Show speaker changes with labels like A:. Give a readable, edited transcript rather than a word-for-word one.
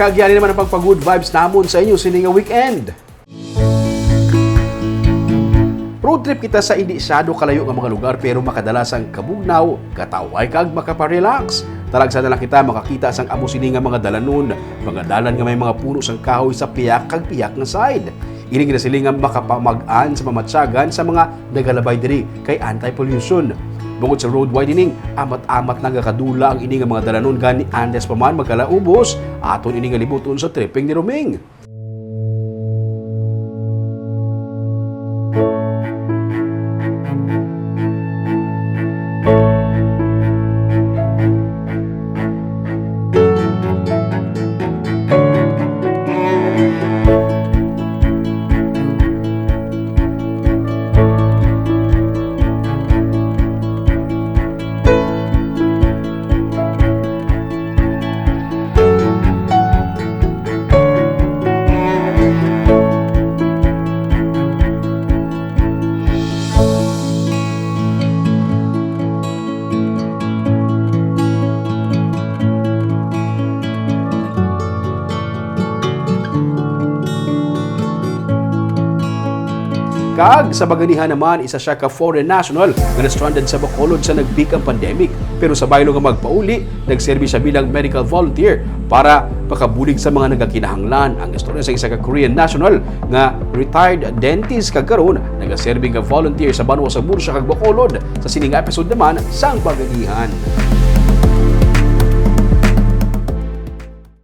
A: Kagyali naman ang pagpag-good vibes namon sa inyo sining nga weekend. Road trip kita sa hindi masyado kalayo nga mga lugar pero makadalas ang kabugnaw, kataway kag makaparelax. Talagsa na lang kita makakita sang amo sini nga mga dalanon, mga dalan nga may mga puno sang kahoy sa piyak kag piyak nga side. Ini gina sila nga makapamag-an sa mamatsagan sa mga nagalabay diri kay anti-pollution. Bungod sa road widening, amat-amat nagakadula ang ini nga mga dalanon gani Andes pa man magkalaubos aton ini nga libuton sa tripping ni Roming. Kag sa Baganihan naman, isa siya ka foreign national nga na-stranded sa Bacolod sa nag-peak ang pandemic. Pero sa baylo nga magpauli, nagserbi siya bilang medical volunteer para pakabulig sa mga nagakinahanglan. Ang istorya sa isa ka Korean national nga retired dentist kag karon nagaserbi nga volunteer sa Banwa sa Murcia kag Bacolod. Sa sining episode naman sang Baganihan.